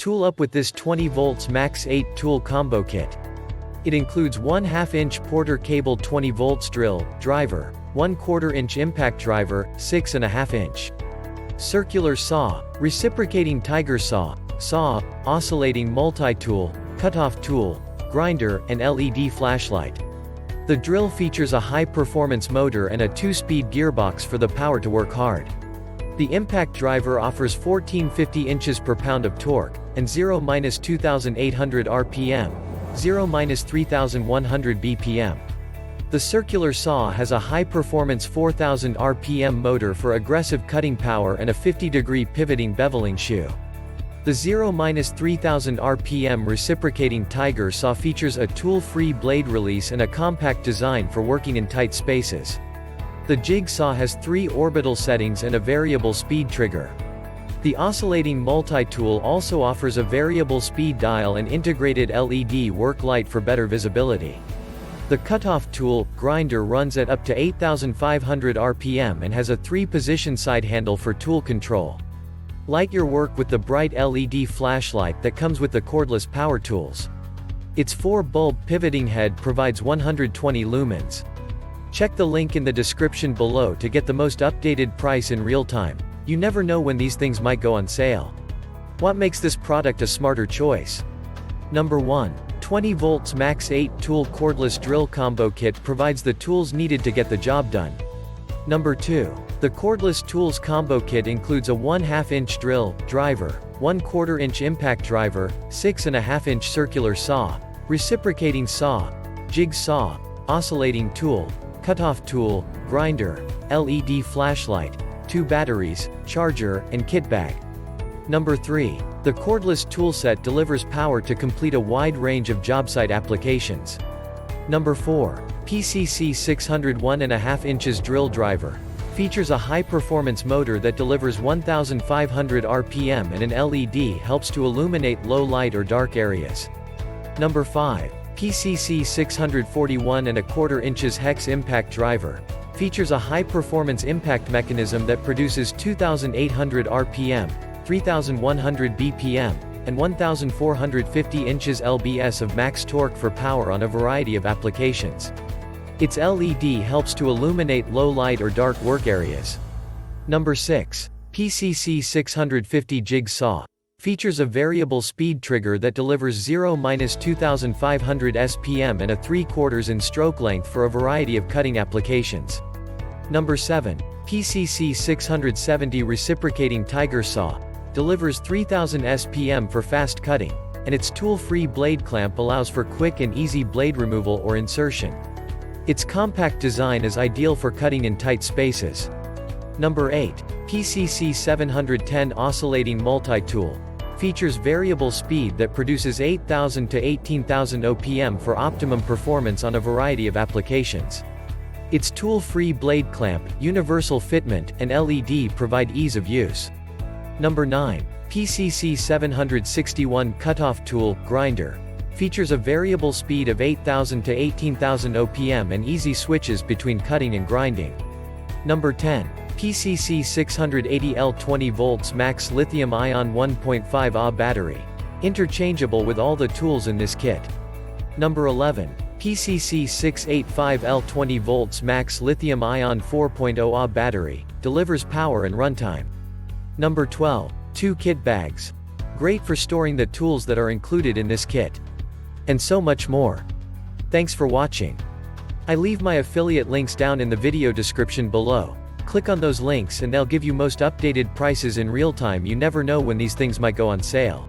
Tool up with this 20 volts max 8 tool combo kit. It includes 1/2 inch Porter cable 20 volts drill, driver, 1/4 inch impact driver, 6.5 inch circular saw, reciprocating tiger saw, oscillating multi-tool, cutoff tool, grinder, and LED flashlight. The drill features a high-performance motor and a 2-speed gearbox for the power to work hard. The impact driver offers 1450 inches per pound of torque, and 0–2800 RPM, 0–3100 BPM. The circular saw has a high-performance 4000 RPM motor for aggressive cutting power and a 50-degree pivoting beveling shoe. The 0–3000 RPM reciprocating Tiger Saw features a tool-free blade release and a compact design for working in tight spaces. The Jig Saw has 3 orbital settings and a variable speed trigger. The Oscillating Multi-Tool also offers a variable speed dial and integrated LED work light for better visibility. The Cutoff Tool, grinder runs at up to 8500 RPM and has a 3-position side handle for tool control. Light your work with the bright LED flashlight that comes with the cordless power tools. Its 4-bulb pivoting head provides 120 lumens. Check the link in the description below to get the most updated price in real time. You never know when these things might go on sale. What makes this product a smarter choice? Number 1. 20 volts max 8 tool cordless drill combo kit provides the tools needed to get the job done. Number 2. The cordless tools combo kit includes a 1/2 inch drill, driver, 1/4 inch impact driver, 6.5 inch circular saw, reciprocating saw, jig saw, oscillating tool, cutoff tool, grinder, LED flashlight, 2 batteries, charger, and kit bag. Number 3. The cordless toolset delivers power to complete a wide range of job site applications. Number 4. PCCK619L8 inches drill driver. Features a high-performance motor that delivers 1500 RPM and an LED helps to illuminate low light or dark areas. Number 5. PCCK641.25 inches hex impact driver. Features a high-performance impact mechanism that produces 2800 RPM, 3100 BPM, and 1450 inches lbs of max torque for power on a variety of applications. Its LED helps to illuminate low light or dark work areas. Number 6. PCCK650 Jig Saw. Features a variable speed trigger that delivers 0–2500 SPM and a 3/4 in stroke length for a variety of cutting applications. Number 7. PCCK670 Reciprocating Tiger Saw. Delivers 3000 SPM for fast cutting, and its tool-free blade clamp allows for quick and easy blade removal or insertion. Its compact design is ideal for cutting in tight spaces. Number 8. PCCK710 Oscillating Multi-Tool. Features variable speed that produces 8000 to 18000 OPM for optimum performance on a variety of applications. Its tool-free blade clamp, universal fitment, and LED provide ease of use. Number 9. PCCK761 Cutoff Tool, grinder. Features a variable speed of 8000 to 18000 OPM and easy switches between cutting and grinding. Number 10. PCCK680L 20 volts max lithium-ion 1.5 Ah battery. Interchangeable with all the tools in this kit. Number 11. PCCK685L 20 volts max lithium-ion 4.0 Ah battery. Delivers power and runtime. Number 12. 2 kit bags. Great for storing the tools that are included in this kit. And so much more. Thanks for watching. I leave my affiliate links down in the video description below. Click on those links and they'll give you most updated prices in real time. You never know when these things might go on sale.